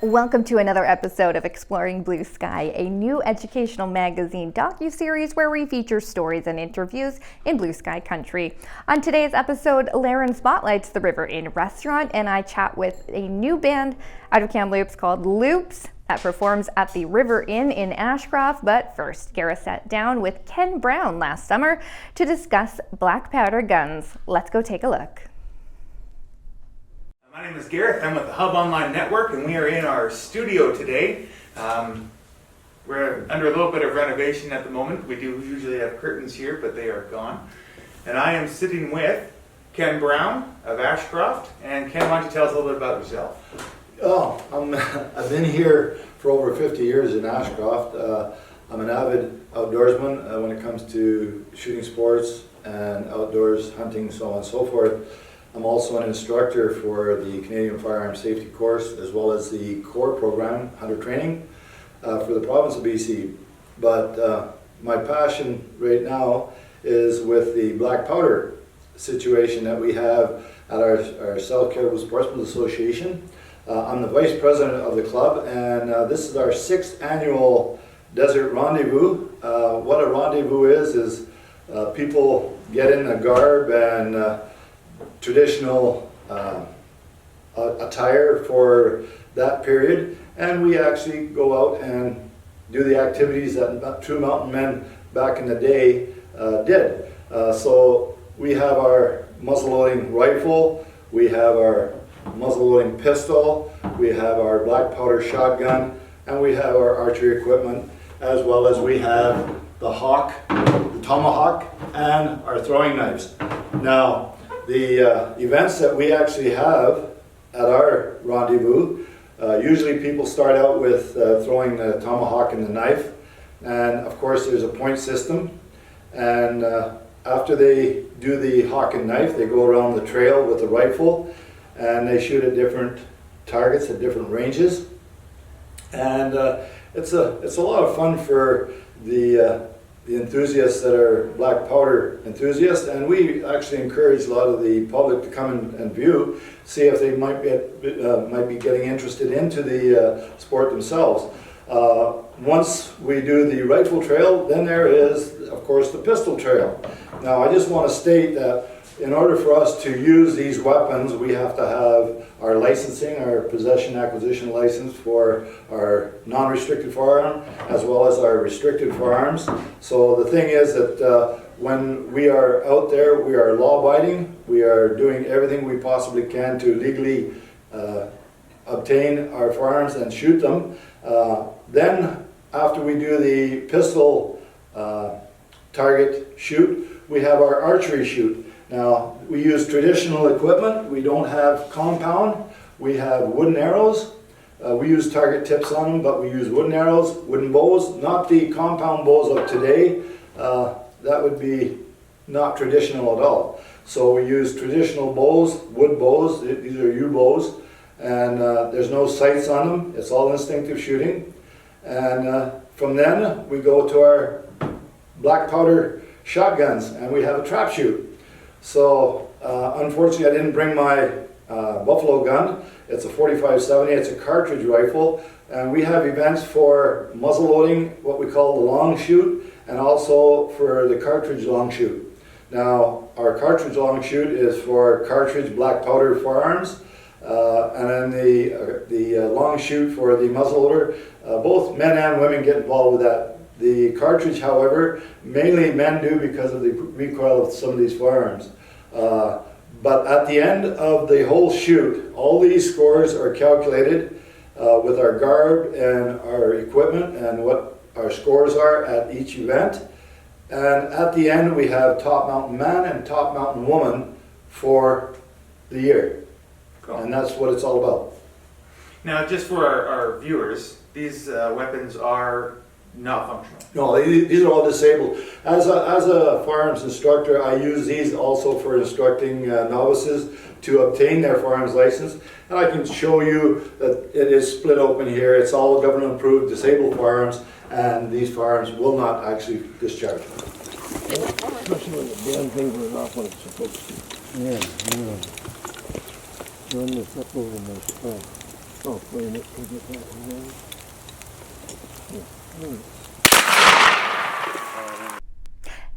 Welcome to another episode of Exploring Blue Sky, a new educational magazine docu-series where we feature stories and interviews in Blue Sky Country. On today's episode, Laryn spotlights the River Inn restaurant, and I chat with a new band out of Kamloops called Loops that performs at the River Inn in Ashcroft. But first, Gareth sat down with Ken Brown last summer to discuss black powder guns. Let's go take a look. My name is Gareth. I'm with the Hub Online Network, and we are in our studio today. We're under a little bit of renovation at the moment. We do usually have curtains here, but they are gone. And I am sitting with Ken Brown of Ashcroft. And Ken, why don't you tell us a little bit about yourself? I've been here for over 50 years in Ashcroft. I'm an avid outdoorsman when it comes to shooting sports and outdoors hunting, so on and so forth. I'm also an instructor for the Canadian Firearms Safety Course, as well as the CORE program, Hunter Training, for the province of BC. But my passion right now is with the black powder situation that we have at our South Cariboo Sportsmen's Association. I'm the vice president of the club, and this is our 6th annual Desert Rendezvous. What a rendezvous is people get in a garb and traditional attire for that period, and we actually go out and do the activities that true mountain men back in the day did. So we have our muzzleloading rifle, we have our muzzleloading pistol, we have our black powder shotgun, and we have our archery equipment, as well as we have the hawk, the tomahawk, and our throwing knives. Now, the events that we actually have at our rendezvous, usually people start out with throwing the tomahawk and the knife, and of course there's a point system, and after they do the hawk and knife, they go around the trail with the rifle, and they shoot at different targets at different ranges, and it's a lot of fun for the enthusiasts that are black powder enthusiasts, and we actually encourage a lot of the public to come and view, see if they might be getting interested into the sport themselves. Once we do the rifle trail, then there is, of course, the pistol trail. Now, I just want to state that in order for us to use these weapons, we have to have our licensing, our possession acquisition license for our non-restricted firearm, as well as our restricted firearms. So the thing is that when we are out there, we are law-abiding. We are doing everything we possibly can to legally obtain our firearms and shoot them. Then, after we do the pistol target shoot, we have our archery shoot. Now, we use traditional equipment. We don't have compound. We have wooden arrows. We use target tips on them, but we use wooden arrows, wooden bows, not the compound bows of today. That would be not traditional at all. So we use traditional bows, wood bows. These are U bows, and there's no sights on them. It's all instinctive shooting. And from then, we go to our black powder shotguns, and we have a trap shoot. So, unfortunately, I didn't bring my buffalo gun. It's a 45-70, it's a cartridge rifle, and we have events for muzzle loading, what we call the long shoot, and also for the cartridge long shoot. Now, our cartridge long shoot is for cartridge black powder firearms, and then the long shoot for the muzzleloader. Both men and women get involved with that. The cartridge, however, mainly men do because of the recoil of some of these firearms. But at the end of the whole shoot, all these scores are calculated with our garb and our equipment and what our scores are at each event. And at the end, we have top mountain man and top mountain woman for the year. Cool. And that's what it's all about. Now, just for our viewers, these weapons are not functional. No, these are all disabled. As a firearms instructor, I use these also for instructing novices to obtain their firearms license. And I can show you that it is split open here. It's all government approved disabled firearms, and these firearms will not actually discharge. Especially when the damn thing goes off when it's supposed to. Yeah. Run this up over my spine. Oh, wait a minute. Can you get that in there? Yeah.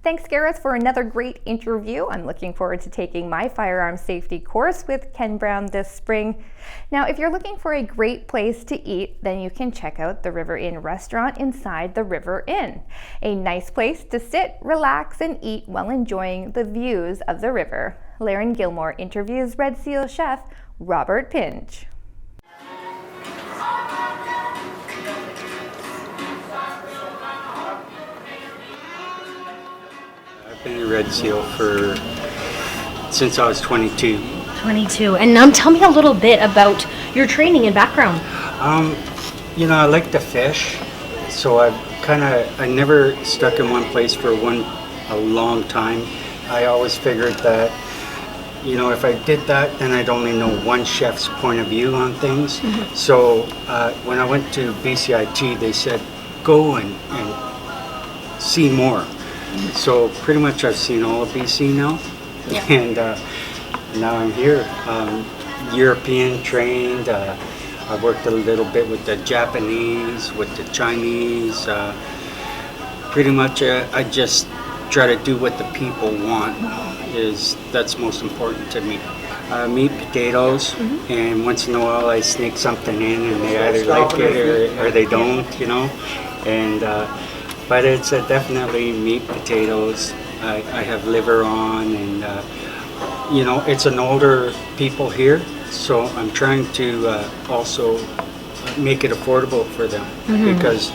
Thanks, Gareth, for another great interview. I'm looking forward to taking my firearm safety course with Ken Brown this spring. Now, if you're looking for a great place to eat, then you can check out the River Inn restaurant inside the River Inn. A nice place to sit, relax, and eat while enjoying the views of the river. Laryn Gilmore interviews Red Seal chef Robert Pinch. I've been a Red Seal since I was 22. 22. And tell me a little bit about your training and background. I like to fish, so I never stuck in one place for a long time. I always figured that, if I did that, then I'd only know one chef's point of view on things. Mm-hmm. So when I went to BCIT, they said, go and see more. So pretty much I've seen all of BC now, yeah. And now I'm here, European trained. I worked a little bit with the Japanese, with the Chinese. Pretty much I just try to do what the people want. That's most important to me. Meat, potatoes, mm-hmm. And once in a while I sneak something in, and they either like it or they don't, and. But it's definitely meat, potatoes. I have liver on, and it's an older people here, so I'm trying to also make it affordable for them, mm-hmm. because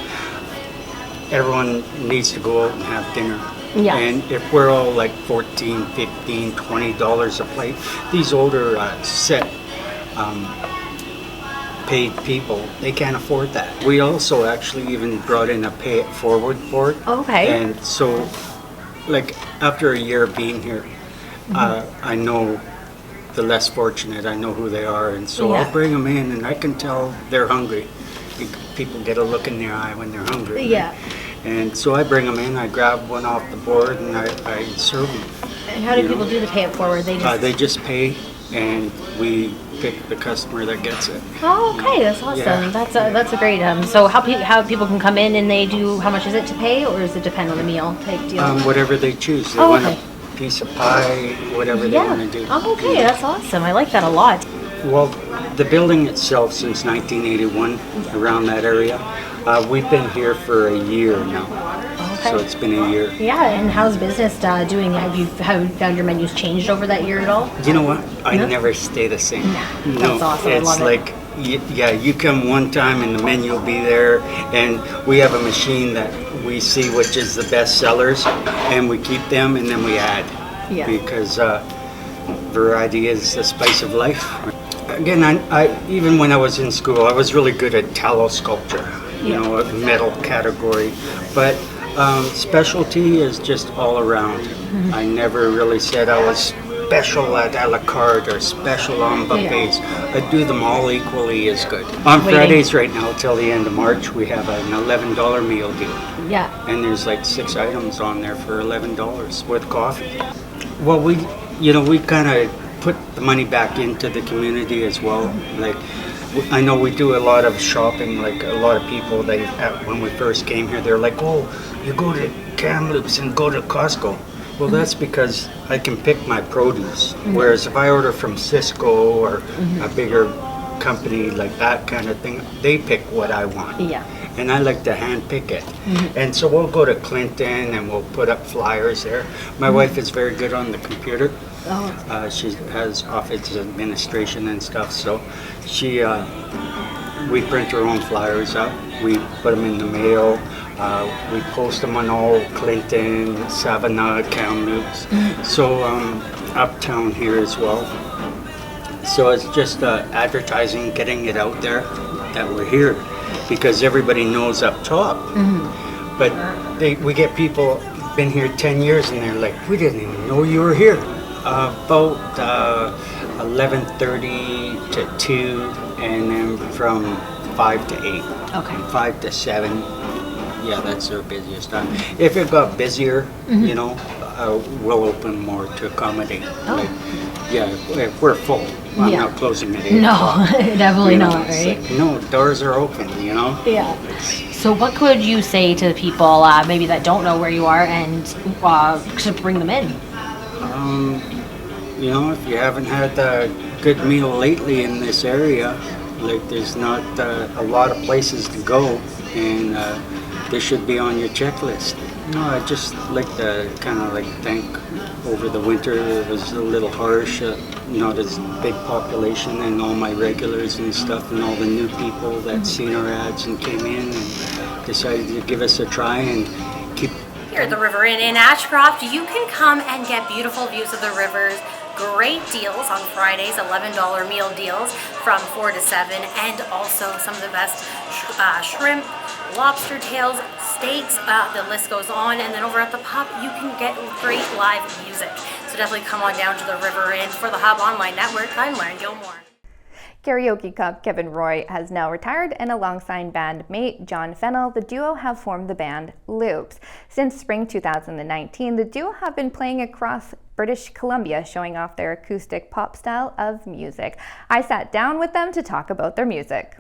everyone needs to go out and have dinner. Yeah. And if we're all like $14, $15, $20 a plate, these older set paid people, they can't afford that. We also actually even brought in a pay it forward board. Okay. And so, like, after a year of being here, mm-hmm. I know the less fortunate, I know who they are, and so yeah. I'll bring them in, and I can tell they're hungry. People get a look in their eye when they're hungry. Yeah. Right? And so I bring them in, I grab one off the board, and I serve them. And how do people do the pay it forward? They just pay, and we pick the customer that gets it. Oh, okay, that's awesome. Yeah. That's a great. So how people can come in and they do, how much is it to pay, or does it depend on the meal type deal? Whatever they choose. They want a piece of pie, whatever they want to do. Oh, okay, yeah. That's awesome. I like that a lot. Well, the building itself since 1981, around that area. We've been here for a year now. Okay. So it's been a year. Yeah, and how's business doing? Have you found your menus changed over that year at all? You know what? I never stay the same. No, that's awesome. It's like, you come one time and the menu will be there, and we have a machine that we see which is the best sellers, and we keep them, and then we add. Yeah. Because variety is the spice of life. Again, I even when I was in school, I was really good at tallow sculpture, a metal category, but specialty is just all around. Mm-hmm. I never really said I was special at a la carte or special on buffets. Yeah. I do them all equally as good. On Fridays right now till the end of March, we have an $11 meal deal. Yeah. And there's like 6 items on there for $11 with coffee. Well, we kind of put the money back into the community as well. Like, I know we do a lot of shopping, like a lot of people, when we first came here, they're like, oh, you go to Kamloops and go to Costco. Well, that's because I can pick my produce. Mm-hmm. Whereas if I order from Cisco or mm-hmm. a bigger company like that kind of thing, they pick what I want. Yeah. And I like to hand pick it. Mm-hmm. And so we'll go to Clinton and we'll put up flyers there. My mm-hmm. wife is very good on the computer. Oh. She has office administration and stuff, so we print our own flyers up. We put them in the mail. We post them on all Clinton, Savannah, Kamloops. Mm-hmm. So uptown here as well. So it's just advertising, getting it out there that we're here, because everybody knows up top. Mm-hmm. But we get people been here 10 years and they're like, we didn't even know you were here. About 11:30 to 2, and then from 5 to 8. Okay. 5 to 7. Yeah, that's their busiest time. If it got busier, mm-hmm. we'll open more to accommodate. Oh. Like, yeah, if we're full. I'm Yeah. not closing at 8 No, o'clock. definitely You know, not, it's right? like, no, doors are open, you know? Yeah. So what could you say to the people maybe that don't know where you are and to bring them in? You know, if you haven't had a good meal lately in this area, like there's not a lot of places to go, and this should be on your checklist. You know, I'd just like to kind of like thank over the winter. It was a little harsh, not as big population, and all my regulars and stuff, and all the new people that seen our ads and came in and decided to give us a try and keep. Here at the River Inn in Ashcroft, you can come and get beautiful views of the rivers, great deals on Fridays, $11 meal deals from 4 to 7, and also some of the best shrimp, lobster tails, steaks, the list goes on. And then over at the pub, you can get great live music. So definitely come on down to the River Inn. For the Hub Online Network, I'm Laryn Gilmore. Karaoke Cup Kevin Roy has now retired, and alongside bandmate John Fennell, the duo have formed the band Loops. Since spring 2019, the duo have been playing across British Columbia, showing off their acoustic pop style of music. I sat down with them to talk about their music.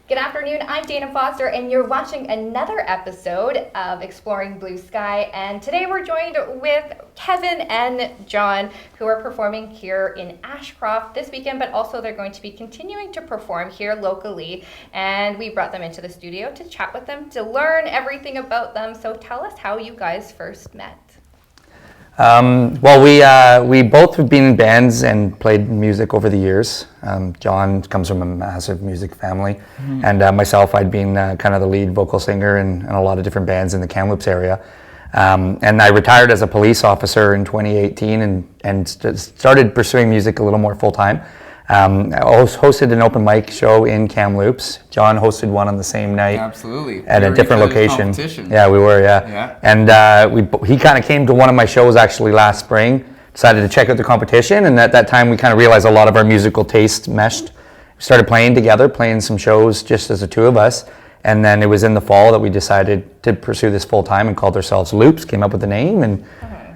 Good afternoon, I'm Dana Foster, and you're watching another episode of Exploring Blue Sky. And today we're joined with Kevin and John, who are performing here in Ashcroft this weekend, but also they're going to be continuing to perform here locally. And we brought them into the studio to chat with them, to learn everything about them. So tell us how you guys first met. Well, we both have been in bands and played music over the years. John comes from a massive music family, and myself, I'd been kind of the lead vocal singer in a lot of different bands in the Kamloops area. And I retired as a police officer in 2018 and started pursuing music a little more full time. I hosted an open mic show in Kamloops. John hosted one on the same night. Absolutely. At a different location. Competition. Yeah, we were, yeah. And he kind of came to one of my shows actually last spring, decided to check out the competition, and at that time we kind of realized a lot of our musical tastes meshed. We started playing together, playing some shows just as the two of us, and then it was in the fall that we decided to pursue this full time and called ourselves Loops, came up with the name, and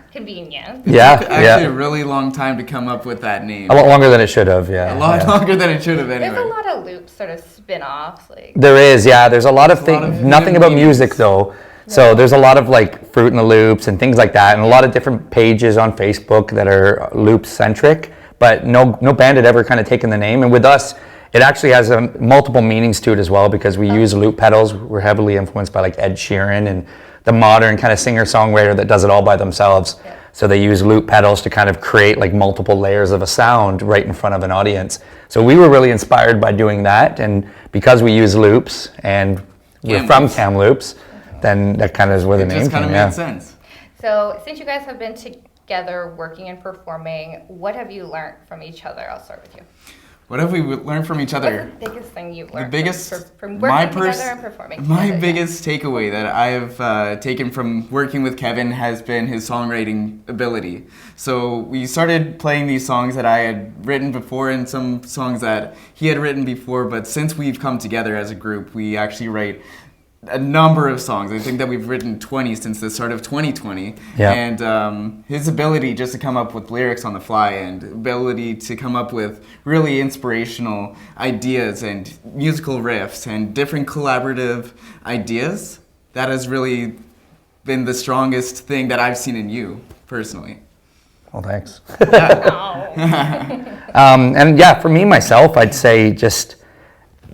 Convenient. yeah, It took actually a really long time to come up with that name. a lot longer than it should have, yeah. A lot longer than it should have anyway. There's a lot of Loops sort of spin-offs. There is, yeah. There's a lot of things, of nothing new about meanings. music though. So there's a lot of like Fruit in the Loops and things like that, and a lot of different pages on Facebook that are Loops centric, but no band had ever kind of taken the name. And with us, it actually has multiple meanings to it as well, because we use loop pedals. We're heavily influenced by like Ed Sheeran and the modern kind of singer-songwriter that does it all by themselves. Yeah. So they use loop pedals to kind of create like multiple layers of a sound right in front of an audience. So we were really inspired by doing that, and because we use loops and we're from Kamloops, then that kind of is where the name came. It just kind of made sense. So since you guys have been together working and performing, what have you learned from each other? I'll start with you. What have we learned from each other? What's the biggest thing you've learned from my working together and performing My together? biggest takeaway that I have taken from working with Kevin has been his songwriting ability. So we started playing these songs that I had written before and some songs that he had written before, but since we've come together as a group, we actually write a number of songs. I think that we've written 20 since the start of 2020. Yeah. And his ability just to come up with lyrics on the fly and ability to come up with really inspirational ideas and musical riffs and different collaborative ideas, that has really been the strongest thing that I've seen in you, personally. Well, thanks. And yeah, for me, myself, I'd say just,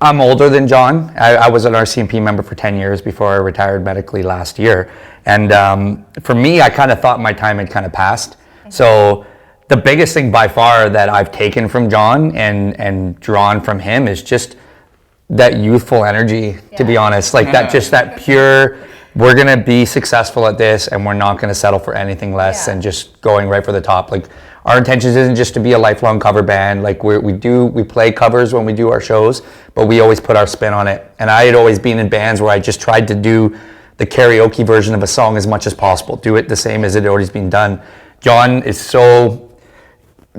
I'm older than John. I was an RCMP member for 10 years before I retired medically last year. And for me, I kind of thought my time had kind of passed. So the biggest thing by far that I've taken from John and drawn from him is just that youthful energy, to be honest. Like that, just that pure, we're going to be successful at this and we're not going to settle for anything less than just going right for the top. Like our intentions isn't just to be a lifelong cover band. Like we play covers when we do our shows, but we always put our spin on it. And I had always been in bands where I just tried to do the karaoke version of a song as much as possible. Do it the same as it had always been done. John is so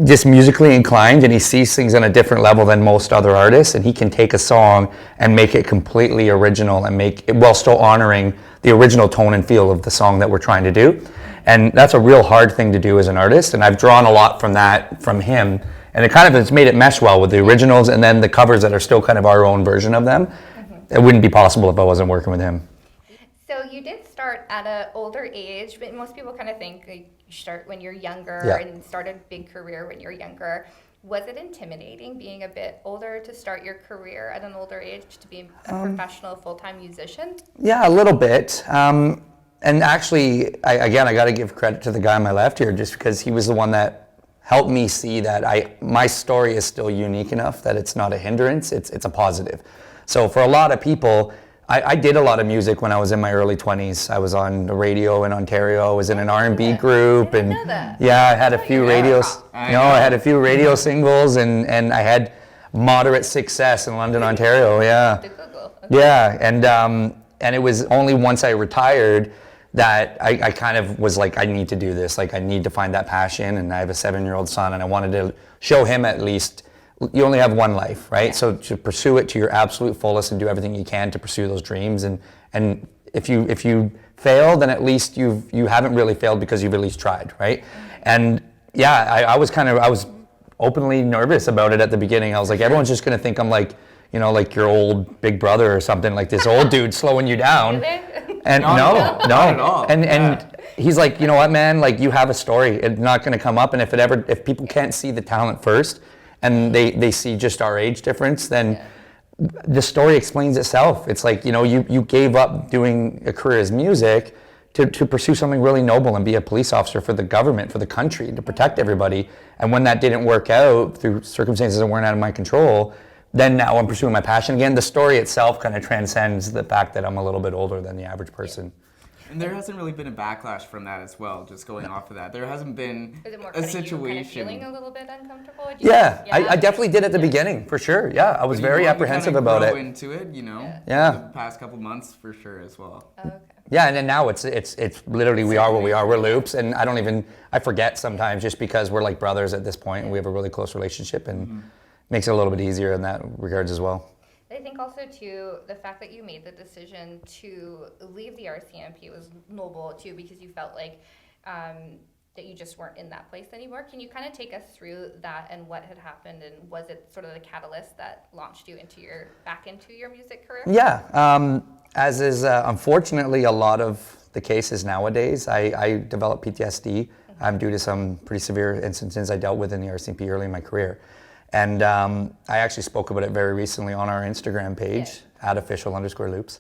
just musically inclined, and he sees things on a different level than most other artists, and he can take a song and make it completely original and make it while still honoring the original tone and feel of the song that we're trying to do. And that's a real hard thing to do as an artist, and I've drawn a lot from that from him, and it kind of has made it mesh well with the originals and then the covers that are still kind of our own version of them. It wouldn't be possible if I wasn't working with him. So you did start at an older age, but most people kind of think like, you start when you're younger and start a big career when you're younger. Was it intimidating being a bit older to start your career at an older age to be a professional full-time musician? Yeah, a little bit. And actually, I got to give credit to the guy on my left here, just because he was the one that helped me see that my story is still unique enough that it's not a hindrance, it's a positive. So for a lot of people, I did a lot of music when I was in my early 20s. I was on the radio in Ontario. I was in an R&B group, and yeah, I had a few radios. I had a few radio singles, and I had moderate success in London, Ontario. Yeah, yeah, and it was only once I retired that I kind of was like, I need to do this. Like, I need to find that passion, and I have a 7-year-old son, and I wanted to show him at least. You only have one life, right? Yeah. So to pursue it to your absolute fullest and do everything you can to pursue those dreams. And if you fail, then at least you haven't really failed because you've at least tried, right? And yeah, I was openly nervous about it at the beginning. I was like, everyone's just gonna think I'm like, you know, like your old big brother or something, like this old dude slowing you down. Really? And no, not at all. And he's like, you know what, man? Like, you have a story. It's not gonna come up. And if people can't see the talent first, and they see just our age difference, then the story explains itself. It's like, you know, you gave up doing a career as music to pursue something really noble and be a police officer for the government, for the country, to protect everybody. And when that didn't work out through circumstances that weren't out of my control, then now I'm pursuing my passion again. The story itself kind of transcends the fact that I'm a little bit older than the average person. And there hasn't really been a backlash from that as well, just going off of that. There hasn't been a situation. Kind of feeling a little bit uncomfortable? I definitely did at the beginning, for sure. Yeah, I was very apprehensive about it. Into it, you know, the past couple months for sure as well. Oh, okay. Yeah, and then now it's literally we are what we are. We're Loops, and I forget sometimes just because we're like brothers at this point, and we have a really close relationship, and makes it a little bit easier in that regards as well. I think also too, the fact that you made the decision to leave the RCMP was noble too, because you felt like that you just weren't in that place anymore. Can you kind of take us through that and what had happened, and was it sort of the catalyst that launched you back into your music career? Yeah, as is unfortunately a lot of the cases nowadays, I developed PTSD due to some pretty severe instances I dealt with in the RCMP early in my career. And I actually spoke about it very recently on our Instagram page, @official_loops.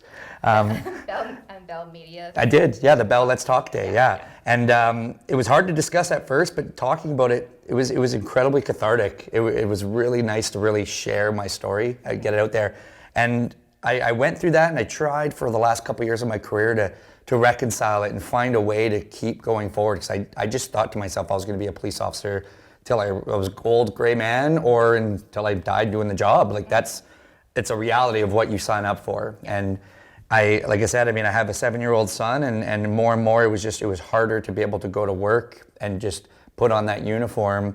Bell Media. I did, yeah, the Bell Let's Talk Day, yeah. And it was hard to discuss at first, but talking about it, it was incredibly cathartic. It was really nice to really share my story, get it out there. And I went through that, and I tried for the last couple of years of my career to reconcile it and find a way to keep going forward, because I just thought to myself I was going to be a police officer till I was old gray man, or until I died doing the job. Like, it's a reality of what you sign up for. And like I said, I mean, I have a 7-year-old son, and more it was harder to be able to go to work and just put on that uniform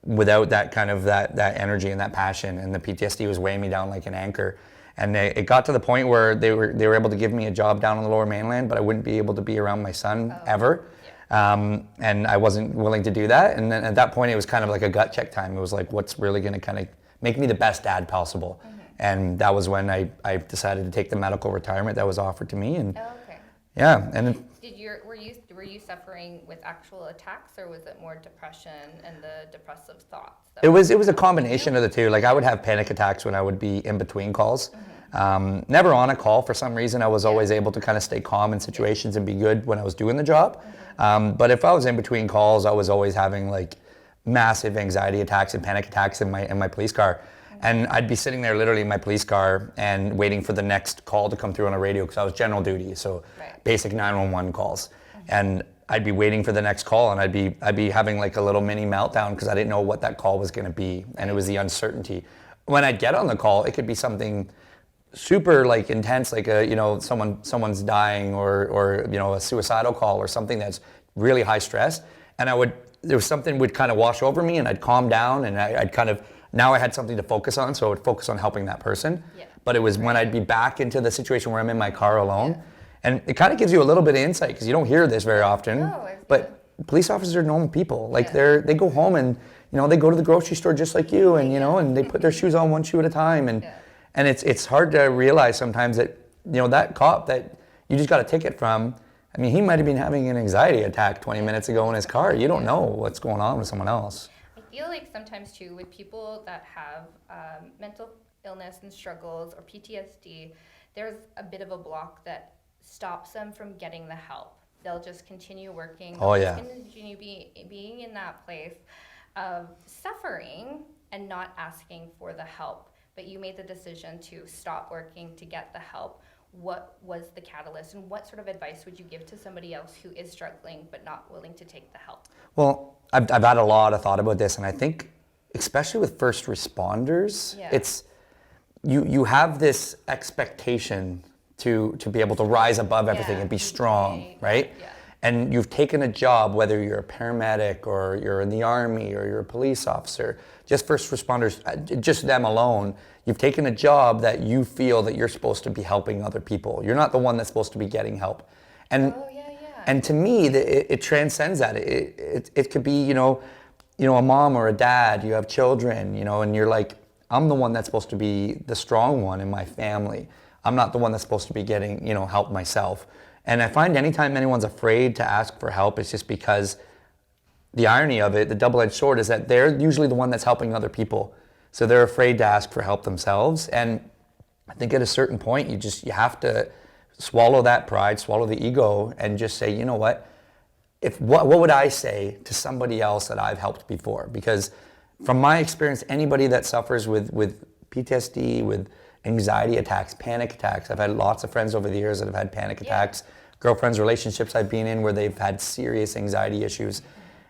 without that kind of that energy and that passion. And the PTSD was weighing me down like an anchor. And it got to the point where they were able to give me a job down on the Lower Mainland, but I wouldn't be able to be around my son ever. And I wasn't willing to do that. And then at that point, it was kind of like a gut check time. It was like, what's really going to kind of make me the best dad possible? And that was when I decided to take the medical retirement that was offered to me. And yeah. And then, were you suffering with actual attacks, or was it more depression and the depressive thoughts? It was a combination of the two. Like, I would have panic attacks when I would be in between calls. Never on a call for some reason. I was always able to kind of stay calm in situations and be good when I was doing the job. But if I was in between calls, I was always having like massive anxiety attacks and panic attacks in my police car. And I'd be sitting there literally in my police car and waiting for the next call to come through on a radio, because I was general duty, so basic 911 calls. And I'd be waiting for the next call, and I'd be having like a little mini meltdown because I didn't know what that call was going to be, and it was the uncertainty. When I'd get on the call, it could be something super like intense, like someone's dying, or a suicidal call, or something that's really high stress, and I would there was something would kind of wash over me and I'd calm down and I'd kind of, now I had something to focus on, so I would focus on helping that person. Yeah. But it was when I'd be back into the situation where I'm in my car alone. And it kind of gives you a little bit of insight because you don't hear this very often. No, but police officers are normal people. Like they go home and, you know, they go to the grocery store just like you, and, you know, and they put their shoes on one shoe at a time. And it's hard to realize sometimes that, you know, that cop that you just got a ticket from, I mean, he might have been having an anxiety attack 20 minutes ago in his car. You don't know what's going on with someone else. I feel like sometimes too with people that have mental illness and struggles or PTSD, there's a bit of a block that stops them from getting the help. They'll just continue working. Oh, yeah. Continue being in that place of suffering and not asking for the help. But you made the decision to stop working to get the help. What was the catalyst, and what sort of advice would you give to somebody else who is struggling but not willing to take the help? Well, I've had a lot of thought about this, and I think especially with first responders, it's you have this expectation to be able to rise above everything and be strong, right? Yeah. And you've taken a job, whether you're a paramedic or you're in the army or you're a police officer, just first responders, just them alone, you've taken a job that you feel that you're supposed to be helping other people. You're not the one that's supposed to be getting help. And and to me, it transcends that. It could be, you know, a mom or a dad, you have children, you know, and you're like, I'm the one that's supposed to be the strong one in my family. I'm not the one that's supposed to be getting, you know, help myself. And I find anytime anyone's afraid to ask for help, it's just because the irony of it, the double-edged sword, is that they're usually the one that's helping other people. So they're afraid to ask for help themselves. And I think at a certain point, you have to swallow that pride, swallow the ego, and just say, you know what? What would I say to somebody else that I've helped before? Because from my experience, anybody that suffers with PTSD, with anxiety attacks, panic attacks. I've had lots of friends over the years that have had panic attacks, girlfriends, relationships I've been in where they've had serious anxiety issues.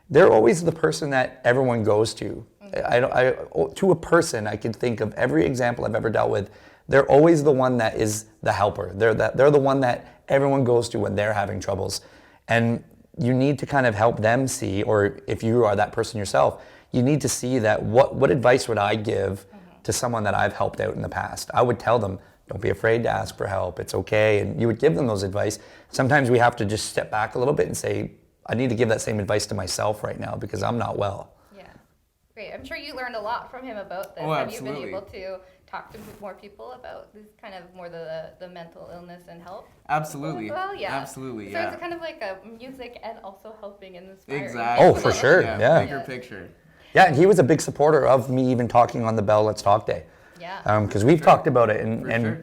They're always the person that everyone goes to. To a person, I could think of every example I've ever dealt with. They're always the one that is the helper. They're the one that everyone goes to when they're having troubles. And you need to kind of help them see, or if you are that person yourself, you need to see that what advice would I give to someone that I've helped out in the past. I would tell them, don't be afraid to ask for help, it's okay, and you would give them those advice. Sometimes we have to just step back a little bit and say, I need to give that same advice to myself right now because I'm not well. Yeah, great. I'm sure you learned a lot from him about this. Oh, Have absolutely. you been able to talk to more people about this kind of more the mental illness and help? Absolutely. Well, yeah. Absolutely, So it's kind of like a music and also helping and inspiring. Exactly. Oh, for sure, yeah. Bigger picture. Yeah, and he was a big supporter of me even talking on the Bell Let's Talk Day. Yeah. Because we've talked about it, and sure.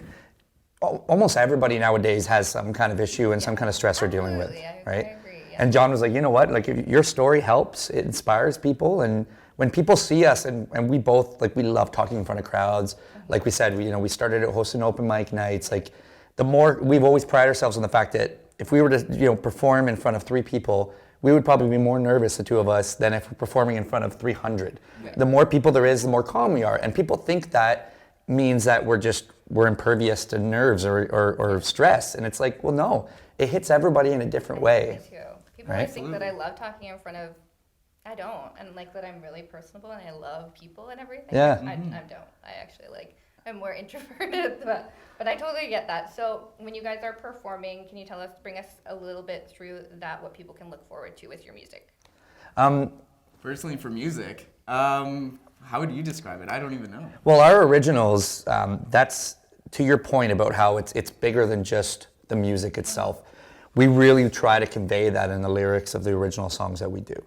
almost everybody nowadays has some kind of issue and some kind of stress they're dealing with, right? I agree, yeah. And John was like, you know what? Like, if your story helps, it inspires people, and when people see us, and we both, like, we love talking in front of crowds. Like we said, we started at hosting open mic nights. Like, the more, we've always prided ourselves on the fact that if we were to, perform in front of 3 people, we would probably be more nervous, the two of us, than if we're performing in front of 300. Yeah. The more people there is, the more calm we are. And people think that means that we're impervious to nerves or stress. And it's like, well, no, it hits everybody in a different way. Me too. People always think that I love talking in front of, I don't. And like that I'm really personable and I love people and everything. Yeah. I don't. I actually I'm more introverted, but I totally get that. So when you guys are performing, can you bring us a little bit through that, what people can look forward to with your music? Personally, for music, how would you describe it? I don't even know. Well, our originals, that's to your point about how it's bigger than just the music itself. We really try to convey that in the lyrics of the original songs that we do.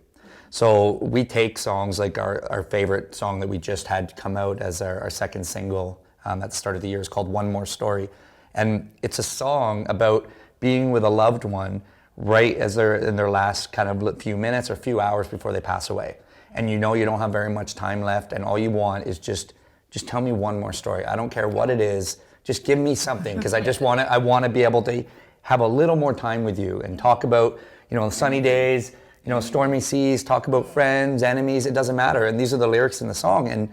So we take songs like our favorite song that we just had come out as our second single at the start of the year is called One More Story. And it's a song about being with a loved one right as they're in their last kind of few minutes or few hours before they pass away. And you don't have very much time left, and all you want is just tell me one more story. I don't care what it is, just give me something, because I want to be able to have a little more time with you and talk about, sunny days, stormy seas, talk about friends, enemies, it doesn't matter. And these are the lyrics in the song. And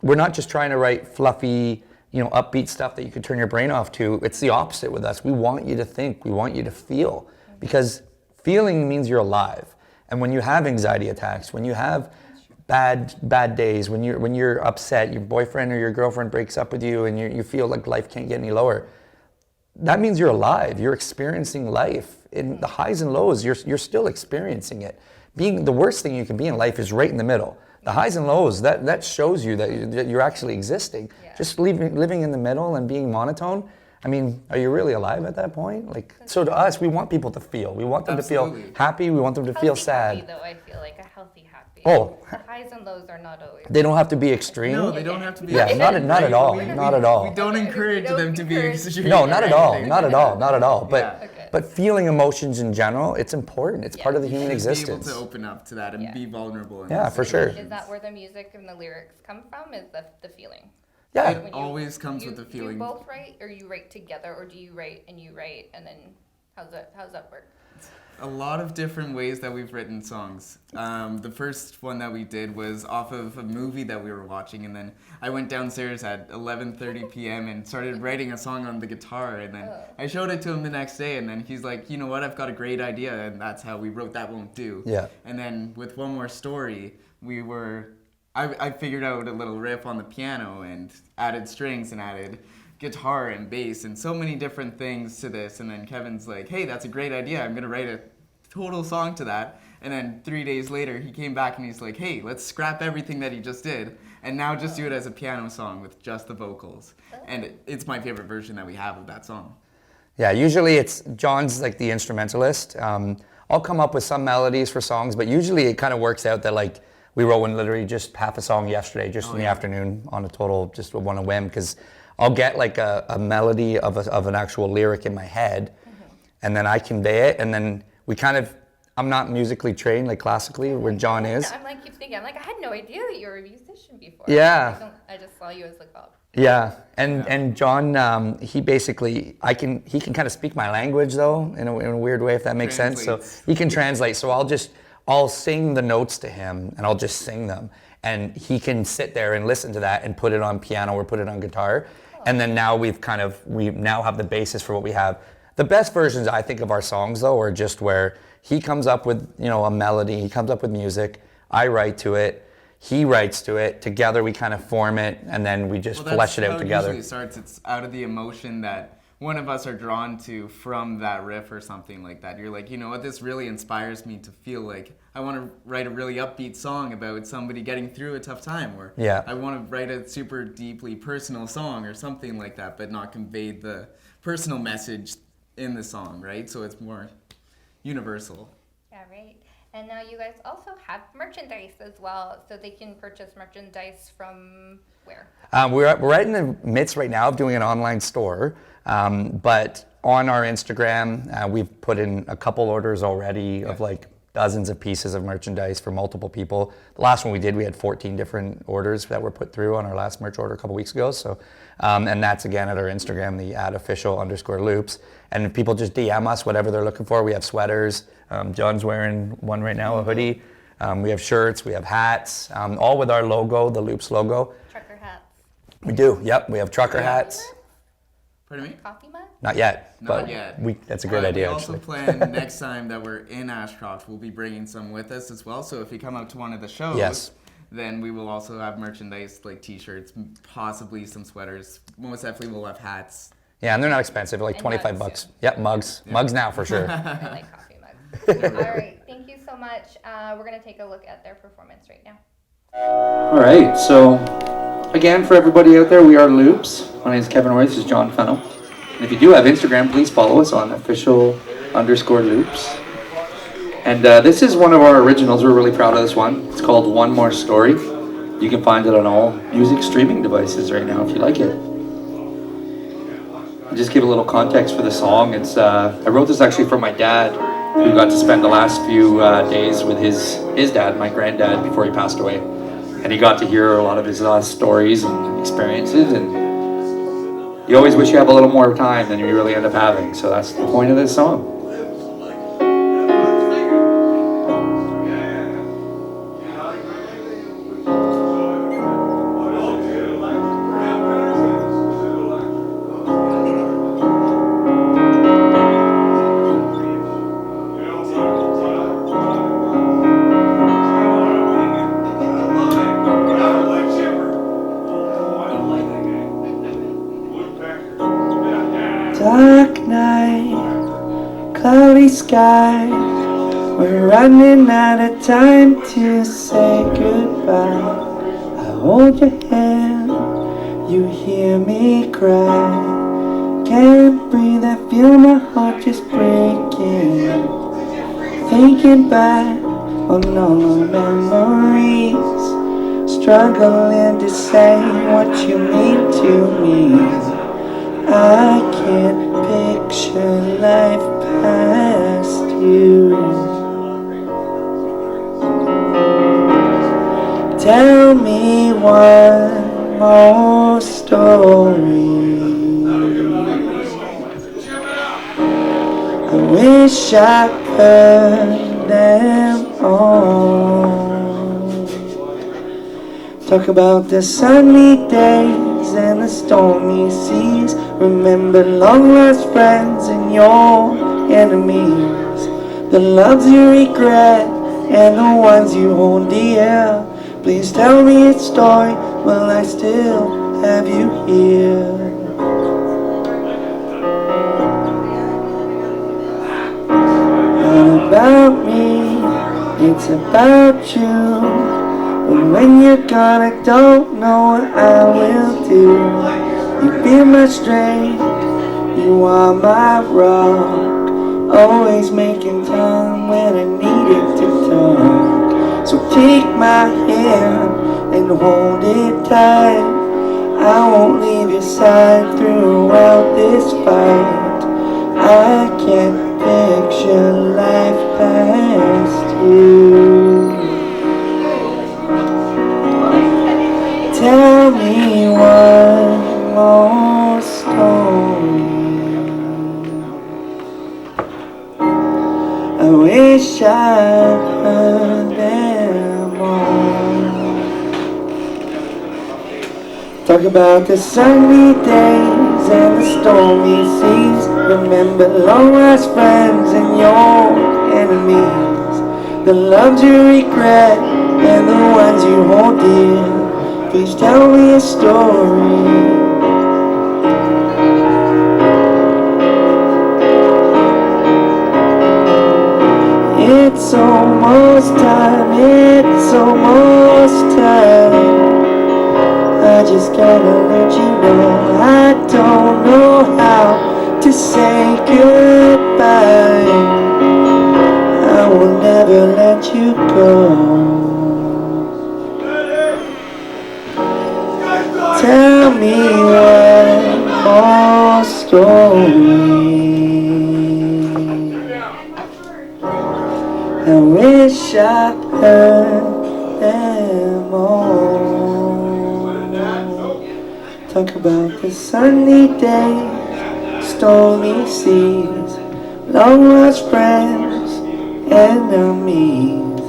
we're not just trying to write fluffy, upbeat stuff that you could turn your brain off to. It's the opposite with us. We want you to think, we want you to feel, because feeling means you're alive. And when you have anxiety attacks, when you have bad days, when you're upset, your boyfriend or your girlfriend breaks up with you and you feel like life can't get any lower, that means you're alive. You're experiencing life. In the highs and lows, you're still experiencing it. Being the worst thing you can be in life is right in the middle. The highs and lows, that shows you that you're actually existing. Yeah. Just living in the middle and being monotone, I mean, are you really alive at that point? Like, so to us, we want people to feel. We want them to feel happy. We want them to feel sad. Happy, though, I feel like a healthy happy. Oh. The highs and lows are not always. They don't have to be extreme. No, they don't have to be. Yeah, not at all. Not at all. We don't encourage them to be extreme. No, not at all. Not at all. Not at all. Yeah. But feeling emotions in general, it's important. It's part of the human existence. Be able to open up to that and be vulnerable. Yeah, for sure. Is that where the music and the lyrics come from? Is the feeling? Yeah. It always comes with the feeling. Do you both write, or you write together, or do you write and then how's that work? A lot of different ways that we've written songs. The first one that we did was off of a movie that we were watching, and then I went downstairs at 11:30 p.m. and started writing a song on the guitar, and then I showed it to him the next day, and then he's like, you know what, I've got a great idea, and that's how we wrote That Won't Do. Yeah. And then with One More Story, I figured out a little riff on the piano and added strings and added guitar and bass and so many different things to this, and then Kevin's like, hey, that's a great idea, I'm gonna write a total song to that. And then 3 days later he came back and he's like, hey, let's scrap everything that he just did and now just do it as a piano song with just the vocals. And it's my favorite version that we have of that song. Yeah, usually it's John's like the instrumentalist. I'll come up with some melodies for songs, but usually it kind of works out that like we wrote one literally just half a song yesterday, just in the afternoon on a total, just on a whim, because I'll get like a melody of an actual lyric in my head, and then I convey it, and then we kind of, I'm not musically trained like classically where John is. I'm like, keep thinking, I had no idea that you were a musician before. Yeah. I just saw you as like, oh. Yeah, and John, he basically, he can kind of speak my language though, in a weird way, if that makes sense. So he can translate. So I'll sing the notes to him, and I'll just sing them, and he can sit there and listen to that and put it on piano or put it on guitar, and then now we now have the basis for what we have. The best versions I think of our songs though are just where he comes up with a melody, he comes up with music, I write to it. He writes to it, together we kind of form it, and then we just flesh it out together. It usually starts. It's out of the emotion that one of us are drawn to from that riff or something like that. You're like, you know what, this really inspires me to feel like I want to write a really upbeat song about somebody getting through a tough time, or I want to write a super deeply personal song or something like that, but not convey the personal message in the song, right? So it's more universal. Yeah, right. And now you guys also have merchandise as well, so they can purchase merchandise from where? We're right in the midst right now of doing an online store, but on our Instagram, we've put in a couple orders already of like dozens of pieces of merchandise for multiple people. The last one we did, we had 14 different orders that were put through on our last merch order a couple weeks ago. So, and that's again at our Instagram, the @official_loops. And if people just DM us whatever they're looking for. We have sweaters. John's wearing one right now, a hoodie. We have shirts, we have hats, all with our logo, the Loops logo. Trucker hats. We do, yep. We have trucker hats. Pardon me? Coffee mug? Not yet. Not but yet. That's a great idea, We also actually. plan next time that we're in Ashcroft, we'll be bringing some with us as well. So if you come up to one of the shows, then we will also have merchandise like t-shirts, possibly some sweaters. Most definitely we'll have hats. Yeah, and they're not expensive, like And 25 mugs, bucks. Yep, mugs. Mugs now for sure. I like coffee mugs. All right, thank you so much. We're going to take a look at their performance right now. All right, so again, for everybody out there, we are Loops. My name is Kevin Roy, this is John Fennell. And if you do have Instagram, please follow us on official_loops. And this is one of our originals. We're really proud of this one. It's called One More Story. You can find it on all music streaming devices right now if you like it. I'll just give a little context for the song. It's I wrote this actually for my dad, who got to spend the last few days with his dad, my granddad, before he passed away. And he got to hear a lot of his stories and experiences, and you always wish you have a little more time than you really end up having. So that's the point of this song. Dark night, cloudy sky. We're running out of time to say goodbye. I hold your hand, you hear me cry. Can't breathe, I feel my heart just breaking. Thinking back on all our memories, struggling to say what you mean to me. I can't picture life past you. Tell me one more story. I wish I heard them all. Talk about the sunny days and the stormy seas. Remember long lost friends and your enemies. The loves you regret and the ones you hold dear. Please tell me a story, will I still have you here? Not about me, it's about you. And when you're gone, I don't know what I will do. You be my strength, you are my rock, always making time when I needed to talk. So take my hand and hold it tight. I won't leave your side throughout this fight. I can't picture life past you. Tell me one more story. I wish I heard them all. Talk about the sunny days and the stormy seas. Remember long lost friends and your enemies. The loves you regret and the ones you hold dear. Please tell me a story. It's almost time, it's almost time. I just gotta let you know I don't know how to say goodbye. I will never let you go. Tell me one more story. I wish I heard them all. Talk about the sunny days, stormy seas, long lost friends, enemies,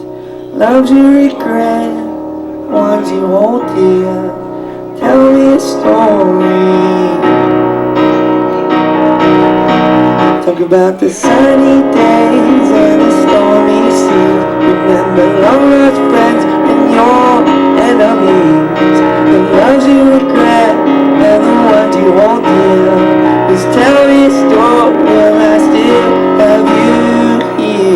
loves you regret, ones you hold dear. Tell me a story. Talk about the sunny days and the stormy seas. Remember long lost friends and your enemies. The loves you regret and the ones you hold dear. Just tell me a story, will I still have you here?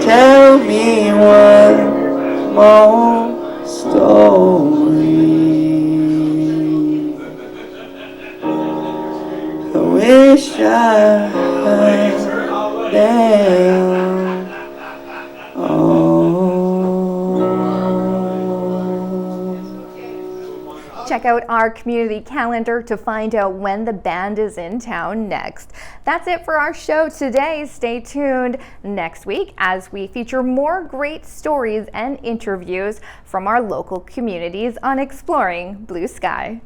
Tell me one more story. I wish I heard them all. Check out our community calendar to find out when the band is in town next. That's it for our show today. Stay tuned next week as we feature more great stories and interviews from our local communities on Exploring Blue Sky.